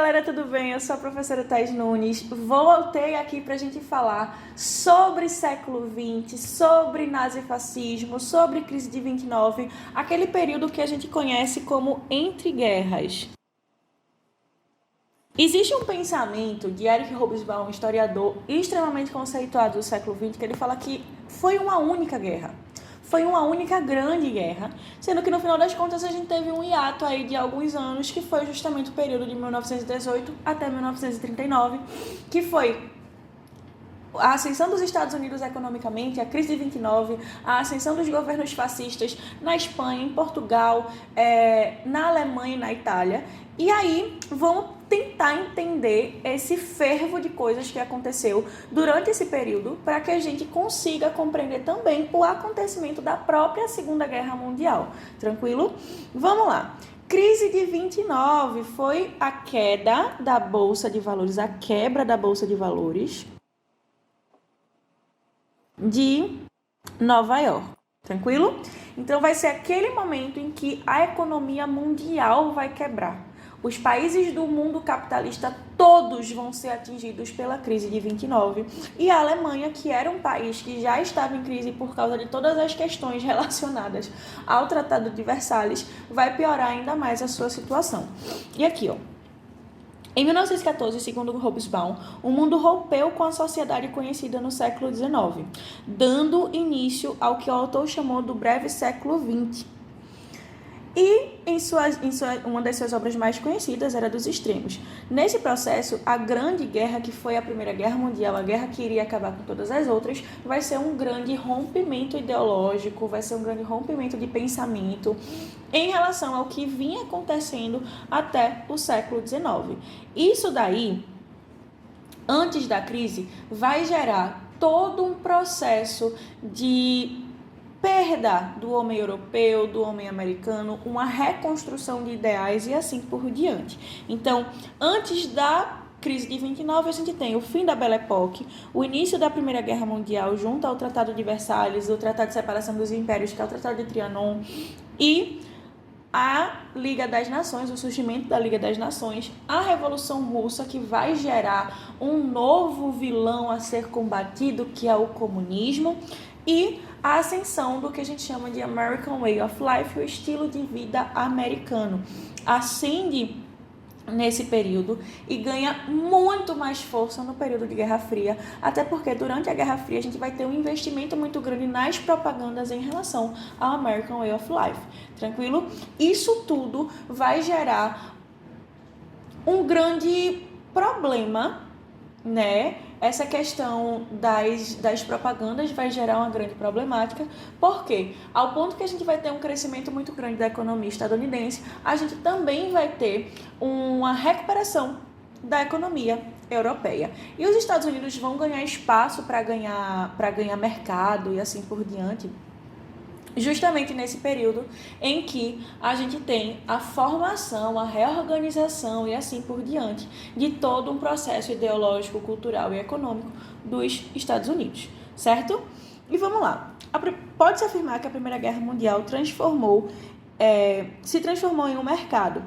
galera, tudo bem? Eu sou a professora Thais Nunes. Voltei aqui para a gente falar sobre século XX, sobre nazifascismo, sobre crise de 29, aquele período que a gente conhece como entre guerras. Existe um pensamento de Eric Hobsbawm, um historiador extremamente conceituado do século XX, que ele fala que foi uma única guerra. Foi uma única grande guerra, sendo que no final das contas a gente teve um hiato aí de alguns anos, que foi justamente o período de 1918 até 1939, que foi a ascensão dos Estados Unidos economicamente, a crise de 29, a ascensão dos governos fascistas na Espanha, em Portugal, na Alemanha e na Itália. E aí vamos tentar entender esse fervo de coisas que aconteceu durante esse período para que a gente consiga compreender também o acontecimento da própria Segunda Guerra Mundial. Tranquilo? Vamos lá. Crise de 29 foi a queda da Bolsa de Valores, a quebra da Bolsa de Valores de Nova York. Tranquilo? Então vai ser aquele momento em que a economia mundial vai quebrar. Os países do mundo capitalista todos vão ser atingidos pela crise de 29. E a Alemanha, que era um país que já estava em crise por causa de todas as questões relacionadas ao Tratado de Versalhes, vai piorar ainda mais a sua situação. E aqui, ó. Em 1914, segundo Hobsbawm, o mundo rompeu com a sociedade conhecida no século XIX, dando início ao que o autor chamou do breve século XX. E uma das suas obras mais conhecidas era Dos Extremos. Nesse processo, a Grande Guerra, que foi a Primeira Guerra Mundial, a guerra que iria acabar com todas as outras, vai ser um grande rompimento ideológico, vai ser um grande rompimento de pensamento em relação ao que vinha acontecendo até o século XIX. Isso daí, antes da crise, vai gerar todo um processo de perda do homem europeu, do homem americano, uma reconstrução de ideais e assim por diante. Então, antes da crise de 29, a gente tem o fim da Belle Époque, o início da Primeira Guerra Mundial, junto ao Tratado de Versalhes, o Tratado de Separação dos Impérios, que é o Tratado de Trianon, e a Liga das Nações, o surgimento da Liga das Nações, a Revolução Russa, que vai gerar um novo vilão a ser combatido, que é o comunismo, e a ascensão do que a gente chama de American Way of Life, o estilo de vida americano. Ascende nesse período e ganha muito mais força no período de Guerra Fria, até porque durante a Guerra Fria a gente vai ter um investimento muito grande nas propagandas em relação ao American Way of Life. Tranquilo? Isso tudo vai gerar um grande problema, né? Essa questão das propagandas vai gerar uma grande problemática, porque ao ponto que a gente vai ter um crescimento muito grande da economia estadunidense, a gente também vai ter uma recuperação da economia europeia. E os Estados Unidos vão ganhar espaço para ganhar mercado e assim por diante, justamente nesse período em que a gente tem a formação, a reorganização e assim por diante de todo um processo ideológico, cultural e econômico dos Estados Unidos, certo? E vamos lá. Pode-se afirmar que a Primeira Guerra Mundial se transformou em um mercado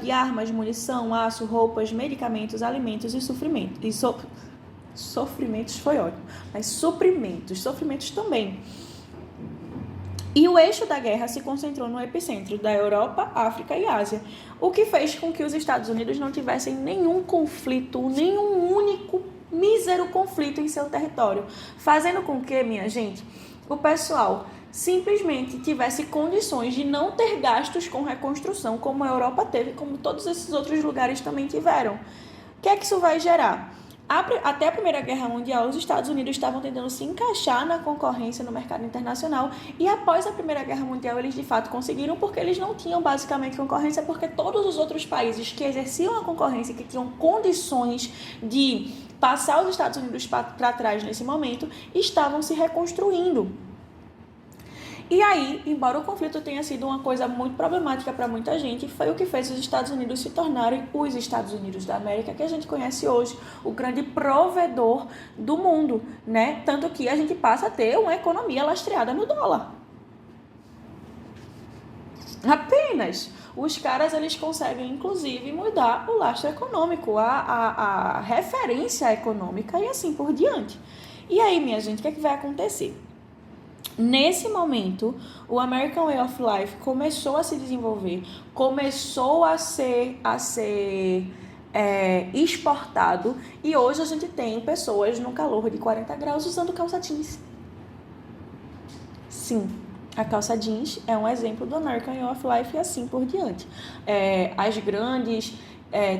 de armas, munição, aço, roupas, medicamentos, alimentos e sofrimentos foi ótimo, mas sofrimentos também. E o eixo da guerra se concentrou no epicentro da Europa, África e Ásia, o que fez com que os Estados Unidos não tivessem nenhum conflito, nenhum único mísero conflito em seu território, fazendo com que, minha gente, o pessoal simplesmente tivesse condições de não ter gastos com reconstrução, como a Europa teve, como todos esses outros lugares também tiveram. O que é que isso vai gerar? Até a Primeira Guerra Mundial, os Estados Unidos estavam tentando se encaixar na concorrência no mercado internacional, e após a Primeira Guerra Mundial eles de fato conseguiram, porque eles não tinham basicamente concorrência, porque todos os outros países que exerciam a concorrência, que tinham condições de passar os Estados Unidos para trás nesse momento, estavam se reconstruindo. E aí, embora o conflito tenha sido uma coisa muito problemática para muita gente, foi o que fez os Estados Unidos se tornarem os Estados Unidos da América, que a gente conhece hoje, o grande provedor do mundo, né? Tanto que a gente passa a ter uma economia lastreada no dólar. Apenas. os caras eles conseguem, inclusive, mudar o lastro econômico, a referência econômica e assim por diante. E aí, minha gente, o que é que vai acontecer? Nesse momento, o American Way of Life começou a se desenvolver, começou a ser exportado, e hoje a gente tem pessoas no calor de 40 graus usando calça jeans. Sim, a calça jeans é um exemplo do American Way of Life e assim por diante. As grandes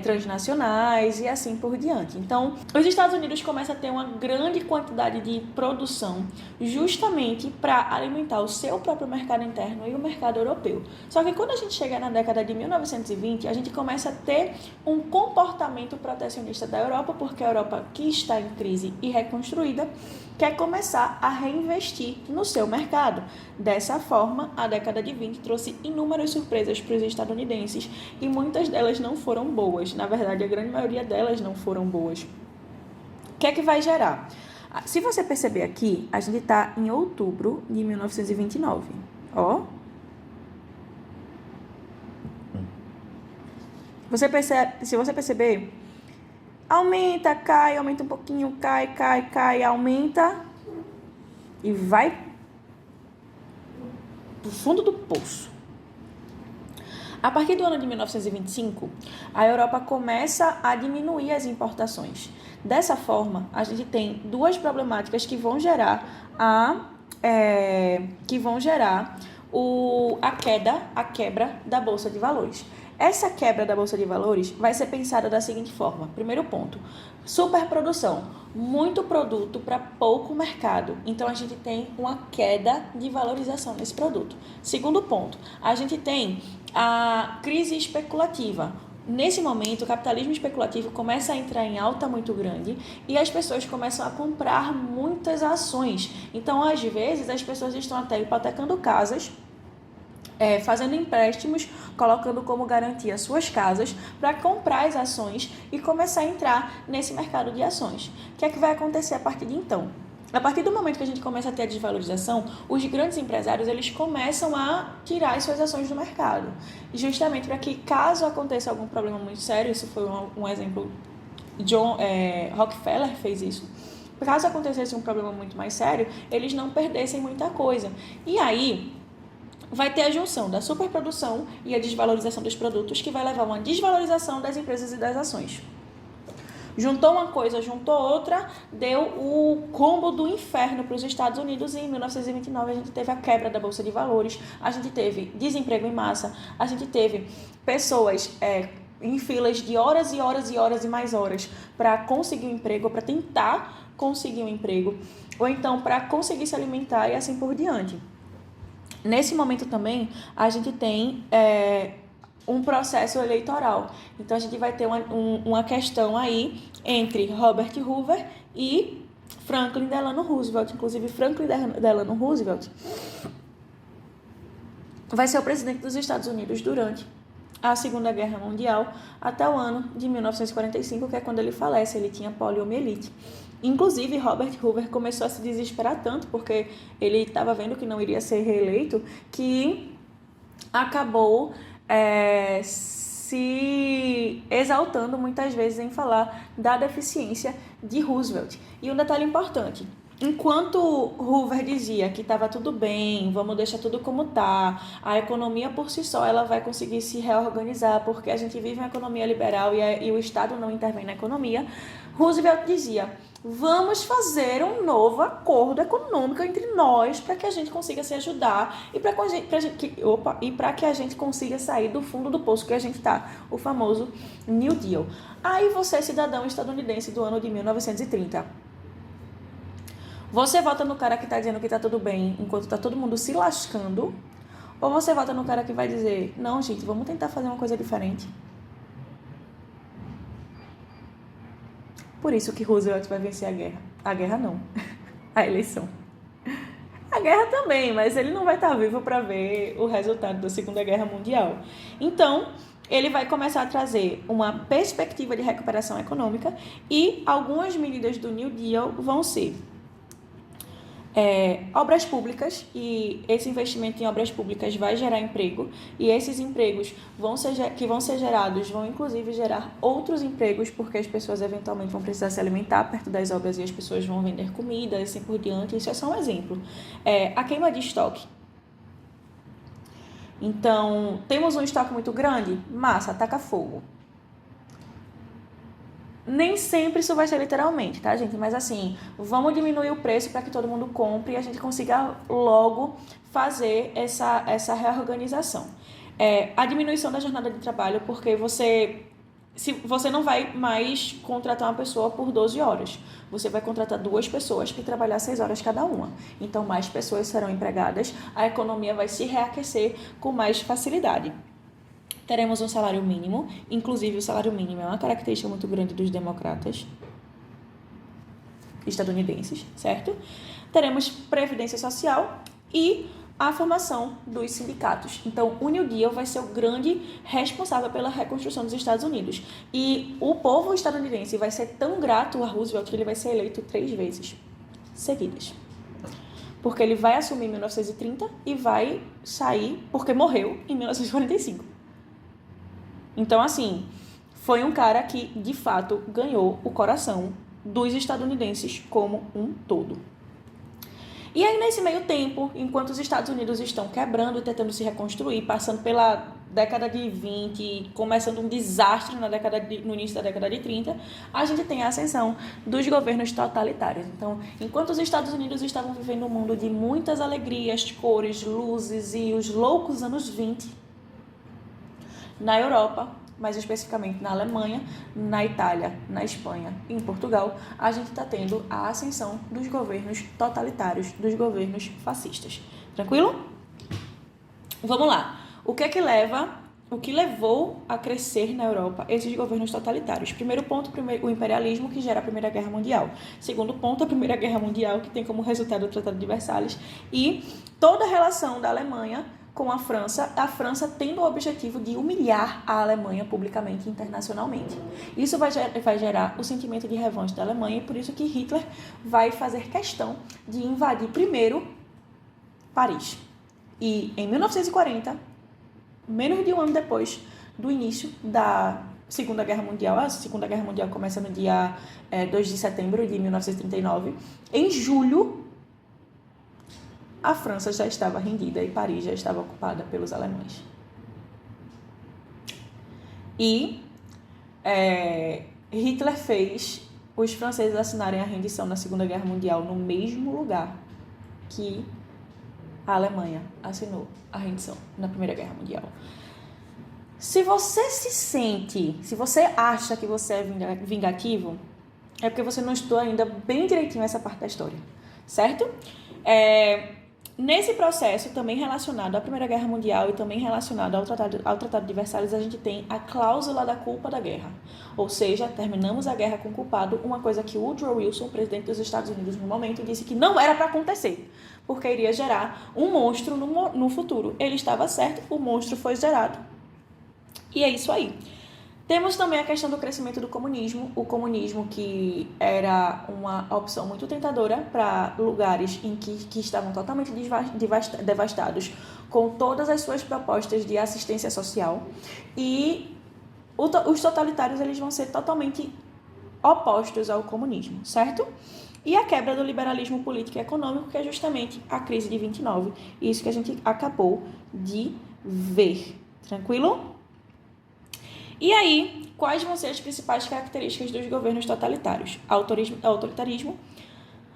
transnacionais e assim por diante. Então, os Estados Unidos começam a ter uma grande quantidade de produção justamente para alimentar o seu próprio mercado interno e o mercado europeu. Só que quando a gente chega na década de 1920, a gente começa a ter um comportamento protecionista da Europa, porque a Europa, que está em crise e reconstruída, quer começar a reinvestir no seu mercado. Dessa forma, a década de 20 trouxe inúmeras surpresas para os estadunidenses e muitas delas não foram boas. Na verdade, a grande maioria delas não foram boas. O que é que vai gerar? Se você perceber aqui, a gente está em outubro de 1929. Ó. Se você perceber, aumenta, cai, aumenta um pouquinho, cai, aumenta e vai pro fundo do poço. A partir do ano de 1925, a Europa começa a diminuir as importações. Dessa forma, a gente tem duas problemáticas que vão gerar a quebra da Bolsa de Valores. Essa quebra da Bolsa de Valores vai ser pensada da seguinte forma. Primeiro ponto, superprodução. Muito produto para pouco mercado. Então, a gente tem uma queda de valorização nesse produto. Segundo ponto, a gente tem a crise especulativa. Nesse momento, o capitalismo especulativo começa a entrar em alta muito grande e as pessoas começam a comprar muitas ações. Então, às vezes, as pessoas estão até hipotecando casas, fazendo empréstimos, colocando como garantia suas casas para comprar as ações e começar a entrar nesse mercado de ações. O que é que vai acontecer a partir de então? A partir do momento que a gente começa a ter a desvalorização, os grandes empresários eles começam a tirar as suas ações do mercado, justamente para que, caso aconteça algum problema muito sério, isso foi um exemplo, Rockefeller fez isso, caso acontecesse um problema muito mais sério, eles não perdessem muita coisa. E aí vai ter a junção da superprodução e a desvalorização dos produtos, que vai levar a uma desvalorização das empresas e das ações. Juntou uma coisa, juntou outra, deu o combo do inferno para os Estados Unidos, e em 1929 a gente teve a quebra da Bolsa de Valores, a gente teve desemprego em massa, a gente teve pessoas em filas de horas e horas e horas e mais horas para conseguir um emprego, para tentar conseguir um emprego, ou então para conseguir se alimentar e assim por diante. Nesse momento também, a gente tem um processo eleitoral. Então, a gente vai ter uma questão aí entre Robert Hoover e Franklin Delano Roosevelt. Inclusive, Franklin Delano Roosevelt vai ser o presidente dos Estados Unidos durante a Segunda Guerra Mundial até o ano de 1945, que é quando ele falece. Ele tinha poliomielite. Inclusive, Robert Hoover começou a se desesperar tanto, porque ele estava vendo que não iria ser reeleito, que acabou se exaltando muitas vezes em falar da deficiência de Roosevelt. E um detalhe importante: enquanto Hoover dizia que estava tudo bem, vamos deixar tudo como está, a economia por si só ela vai conseguir se reorganizar, porque a gente vive uma economia liberal e o Estado não intervém na economia, Roosevelt dizia: vamos fazer um novo acordo econômico entre nós para que a gente consiga se ajudar e para que a gente consiga sair do fundo do poço que a gente está, o famoso New Deal. Aí você, cidadão estadunidense do ano de 1930, você vota no cara que está dizendo que está tudo bem enquanto está todo mundo se lascando, ou você vota no cara que vai dizer: não, gente, vamos tentar fazer uma coisa diferente? Por isso que Roosevelt vai vencer a guerra. A guerra não, a eleição. A guerra também, mas ele não vai estar vivo para ver o resultado da Segunda Guerra Mundial. Então, ele vai começar a trazer uma perspectiva de recuperação econômica, e algumas medidas do New Deal vão ser Obras públicas, e esse investimento em obras públicas vai gerar emprego, e esses empregos que vão ser gerados vão inclusive gerar outros empregos, porque as pessoas eventualmente vão precisar se alimentar perto das obras e as pessoas vão vender comida e assim por diante. Isso é só um exemplo. A queima de estoque. Então, temos um estoque muito grande? Massa, taca fogo. Nem sempre isso vai ser literalmente, tá, gente? Mas assim, vamos diminuir o preço para que todo mundo compre e a gente consiga logo fazer essa reorganização. A diminuição da jornada de trabalho, porque você não vai mais contratar uma pessoa por 12 horas. Você vai contratar 2 pessoas que trabalhar 6 horas cada uma. Então, mais pessoas serão empregadas, a economia vai se reaquecer com mais facilidade. Teremos um salário mínimo, inclusive o salário mínimo é uma característica muito grande dos democratas estadunidenses, certo? Teremos previdência social e a formação dos sindicatos. Então, o New Deal vai ser o grande responsável pela reconstrução dos Estados Unidos. E o povo estadunidense vai ser tão grato a Roosevelt que ele vai ser eleito 3 vezes seguidas. Porque ele vai assumir em 1930 e vai sair porque morreu em 1945. Então, assim, foi um cara que, de fato, ganhou o coração dos estadunidenses como um todo. E aí, nesse meio tempo, enquanto os Estados Unidos estão quebrando e tentando se reconstruir, passando pela década de 20, começando um desastre no início da década de 30, a gente tem a ascensão dos governos totalitários. Então, enquanto os Estados Unidos estavam vivendo um mundo de muitas alegrias, cores, luzes e os loucos anos 20, na Europa, mais especificamente na Alemanha, na Itália, na Espanha e em Portugal, a gente está tendo a ascensão dos governos totalitários, dos governos fascistas. Tranquilo? Vamos lá. O que levou a crescer na Europa esses governos totalitários? Primeiro ponto, o imperialismo, que gera a Primeira Guerra Mundial. Segundo ponto, a Primeira Guerra Mundial, que tem como resultado o Tratado de Versalhes. E toda a relação da Alemanha com a França tendo o objetivo de humilhar a Alemanha publicamente e internacionalmente. Isso vai gerar o sentimento de revanche da Alemanha, e por isso que Hitler vai fazer questão de invadir primeiro Paris. E em 1940, menos de um ano depois do início da Segunda Guerra Mundial, a Segunda Guerra Mundial começa no dia 2 de setembro de 1939, em julho, a França já estava rendida e Paris já estava ocupada pelos alemães. E Hitler fez os franceses assinarem a rendição na Segunda Guerra Mundial no mesmo lugar que a Alemanha assinou a rendição na Primeira Guerra Mundial. Se você acha que você é vingativo, é porque você não estudou ainda bem direitinho essa parte da história, certo? Nesse processo, também relacionado à Primeira Guerra Mundial e também relacionado ao Tratado de Versalhes, a gente tem a cláusula da culpa da guerra. Ou seja, terminamos a guerra com o culpado, uma coisa que Woodrow Wilson, presidente dos Estados Unidos no momento, disse que não era para acontecer, porque iria gerar um monstro no futuro. Ele estava certo, o monstro foi gerado. E é isso aí. Temos também a questão do crescimento do comunismo, o comunismo que era uma opção muito tentadora para lugares em que estavam totalmente devastados, com todas as suas propostas de assistência social, e os totalitários eles vão ser totalmente opostos ao comunismo, certo? E a quebra do liberalismo político e econômico, que é justamente a crise de 29, isso que a gente acabou de ver, tranquilo? E aí, quais vão ser as principais características dos governos totalitários? Autoritarismo,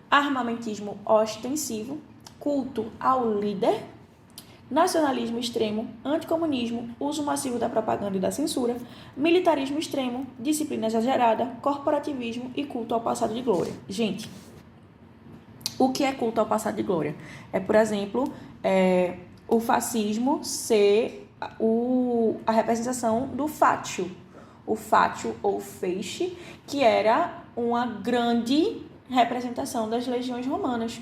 armamentismo ostensivo, culto ao líder, nacionalismo extremo, anticomunismo, uso massivo da propaganda e da censura, militarismo extremo, disciplina exagerada, corporativismo e culto ao passado de glória. Gente, o que é culto ao passado de glória? Por exemplo, o fascismo ser a representação do fátio. O fátio ou feixe, que era uma grande representação das legiões romanas.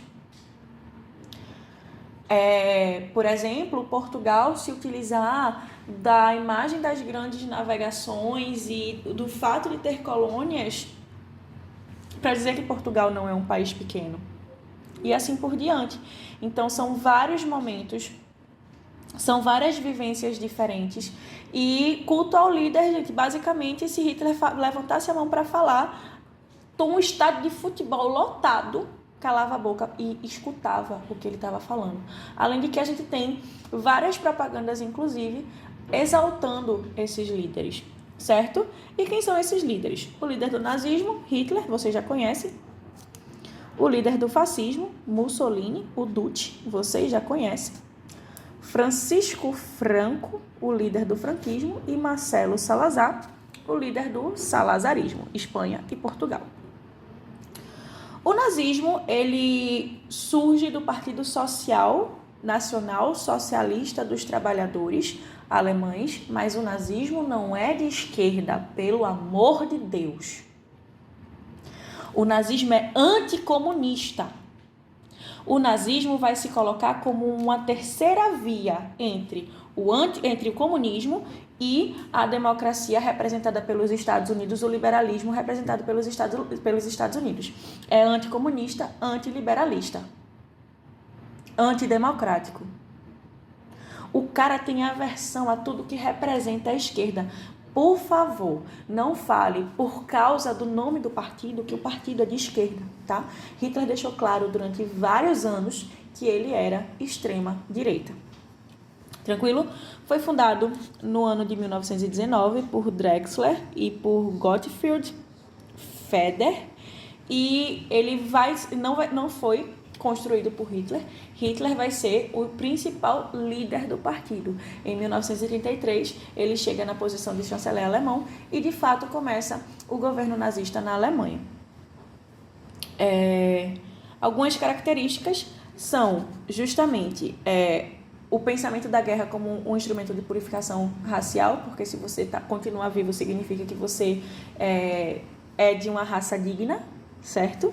Por exemplo, Portugal se utilizar da imagem das grandes navegações e do fato de ter colônias para dizer que Portugal não é um país pequeno. e assim por diante. Então, são vários momentos, são várias vivências diferentes. E culto ao líder, gente, basicamente, se Hitler levantasse a mão para falar, um estádio de futebol lotado calava a boca e escutava o que ele estava falando. Além de que a gente tem várias propagandas, inclusive, exaltando esses líderes, certo? E quem são esses líderes? O líder do nazismo, Hitler, você já conhece. O líder do fascismo, Mussolini, o Duce, vocês já conhecem. Francisco Franco, o líder do franquismo, e Marcelo Salazar, o líder do salazarismo, Espanha e Portugal. O nazismo, ele surge do Partido Social Nacional Socialista dos Trabalhadores alemães, mas o nazismo não é de esquerda, pelo amor de Deus. O nazismo é anticomunista. O nazismo vai se colocar como uma terceira via entre o comunismo e a democracia representada pelos Estados Unidos, o liberalismo representado pelos Estados Unidos. É anticomunista, antiliberalista, antidemocrático. O cara tem aversão a tudo que representa a esquerda. Por favor, não fale por causa do nome do partido que o partido é de esquerda, tá? Hitler deixou claro durante vários anos que ele era extrema direita. Tranquilo? Foi fundado no ano de 1919 por Drexler e por Gottfried Feder, e ele não foi construído por Hitler. Hitler vai ser o principal líder do partido. Em 1933, ele chega na posição de chanceler alemão e, de fato, começa o governo nazista na Alemanha. Algumas características são justamente o pensamento da guerra como um instrumento de purificação racial, porque se você continua vivo, significa que você é de uma raça digna, certo?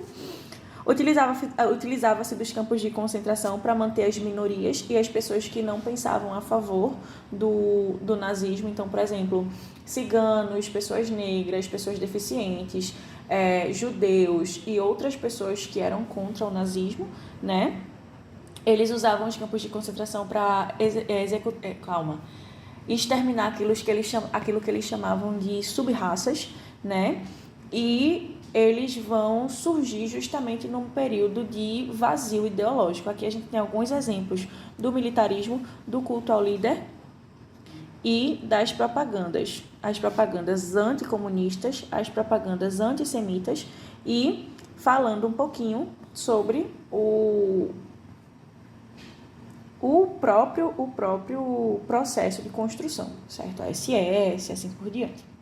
Utilizava-se dos campos de concentração para manter as minorias e as pessoas que não pensavam a favor do nazismo. Então, por exemplo, ciganos, pessoas negras, pessoas deficientes, judeus e outras pessoas que eram contra o nazismo, né? Eles usavam os campos de concentração para exterminar aquilo que eles chamavam de subraças, né? E eles vão surgir justamente num período de vazio ideológico. Aqui a gente tem alguns exemplos do militarismo, do culto ao líder e das propagandas. As propagandas anticomunistas, as propagandas antissemitas e falando um pouquinho sobre o próprio processo de construção, certo? A SS, assim por diante.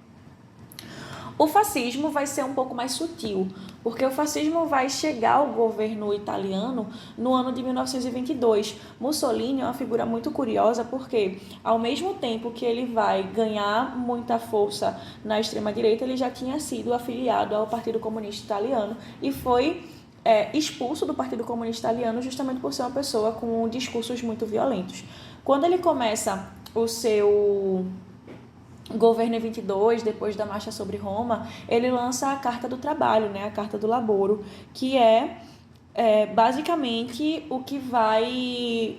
O fascismo vai ser um pouco mais sutil, porque o fascismo vai chegar ao governo italiano no ano de 1922. Mussolini é uma figura muito curiosa, porque ao mesmo tempo que ele vai ganhar muita força na extrema-direita, ele já tinha sido afiliado ao Partido Comunista Italiano e foi expulso do Partido Comunista Italiano justamente por ser uma pessoa com discursos muito violentos. Quando ele começa o seu governo em 22, depois da Marcha sobre Roma, ele lança a Carta do Trabalho, né, a Carta do Laboro, que é basicamente o que vai,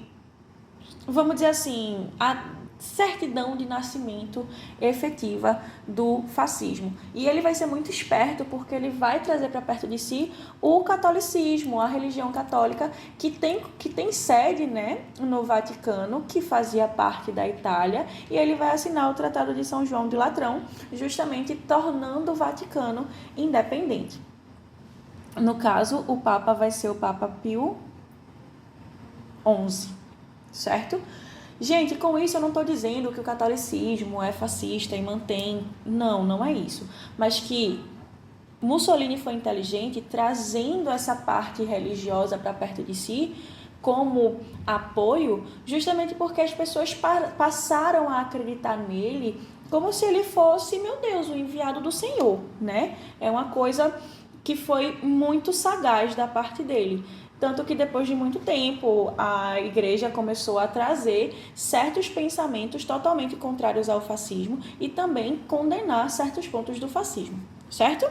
vamos dizer assim, a certidão de nascimento efetiva do fascismo. E ele vai ser muito esperto porque ele vai trazer para perto de si o catolicismo, a religião católica, que tem sede, né, no Vaticano, que fazia parte da Itália, e ele vai assinar o Tratado de São João de Latrão, justamente tornando o Vaticano independente. No caso, o Papa vai ser o Papa Pio XI, certo? Gente, com isso eu não estou dizendo que o catolicismo é fascista e mantém. Não, não é isso. Mas que Mussolini foi inteligente trazendo essa parte religiosa para perto de si como apoio, justamente porque as pessoas passaram a acreditar nele como se ele fosse, meu Deus, o enviado do Senhor, né? É uma coisa que foi muito sagaz da parte dele. Tanto que depois de muito tempo a igreja começou a trazer certos pensamentos totalmente contrários ao fascismo e também condenar certos pontos do fascismo, certo?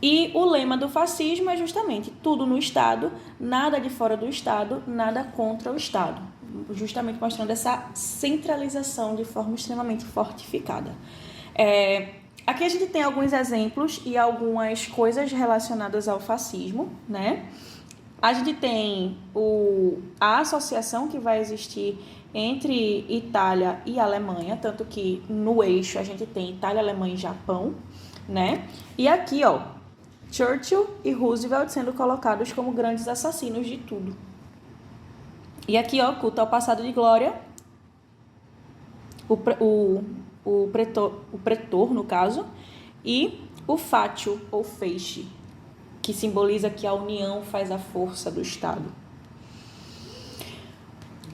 E o lema do fascismo é justamente tudo no Estado, nada de fora do Estado, nada contra o Estado. Justamente mostrando essa centralização de forma extremamente fortificada. Aqui a gente tem alguns exemplos e algumas coisas relacionadas ao fascismo, né? A gente tem a associação que vai existir entre Itália e Alemanha, tanto que no eixo a gente tem Itália, Alemanha e Japão, né? E aqui, ó, Churchill e Roosevelt sendo colocados como grandes assassinos de tudo. E aqui, ó, culto ao passado de glória, o pretor, no caso, e o fátio, ou feixe, que simboliza que a união faz a força do Estado.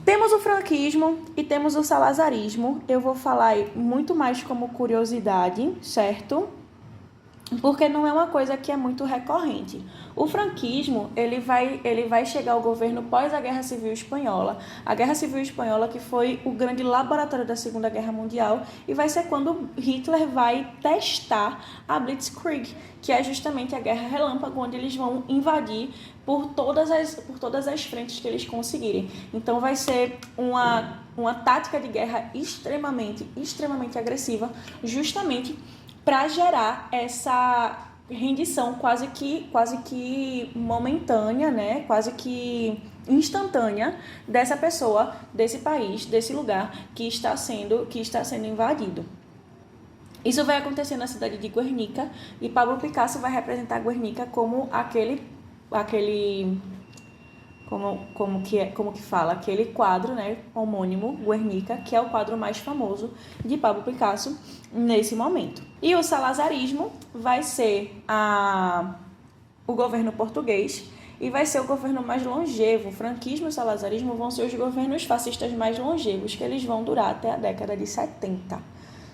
Temos o franquismo e temos o salazarismo. Eu vou falar muito mais como curiosidade, certo? Porque não é uma coisa que é muito recorrente. O franquismo, ele vai chegar ao governo pós a Guerra Civil Espanhola. A Guerra Civil Espanhola, que foi o grande laboratório da Segunda Guerra Mundial, e vai ser quando Hitler vai testar a Blitzkrieg, que é justamente a guerra relâmpago, onde eles vão invadir por todas as frentes que eles conseguirem. Então vai ser uma tática de guerra extremamente agressiva, justamente para gerar essa rendição quase que momentânea, né? Quase que instantânea dessa pessoa, desse país, desse lugar que está sendo invadido. Isso vai acontecer na cidade de Guernica e Pablo Picasso vai representar Guernica como aquele aquele quadro, né, homônimo, Guernica, que é o quadro mais famoso de Pablo Picasso nesse momento. E o salazarismo vai ser o governo português e vai ser o governo mais longevo. O franquismo e o salazarismo vão ser os governos fascistas mais longevos, que eles vão durar até a década de 70.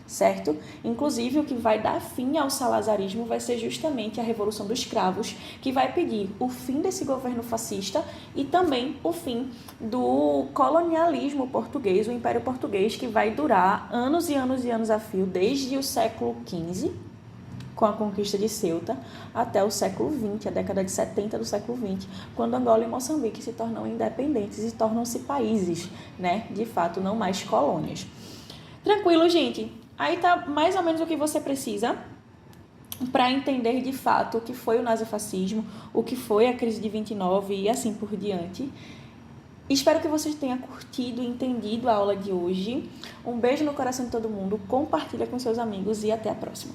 Certo? Inclusive, o que vai dar fim ao salazarismo vai ser justamente a Revolução dos Cravos, que vai pedir o fim desse governo fascista e também o fim do colonialismo português, o Império Português, que vai durar anos e anos e anos a fio, desde o século XV, com a conquista de Ceuta, até o século XX, a década de 70 do século XX, quando Angola e Moçambique se tornam independentes e tornam-se países, né? De fato, não mais colônias. Tranquilo, gente? Aí tá mais ou menos o que você precisa para entender de fato o que foi o nazifascismo, o que foi a crise de 29 e assim por diante. Espero que vocês tenham curtido e entendido a aula de hoje. Um beijo no coração de todo mundo, compartilha com seus amigos e até a próxima.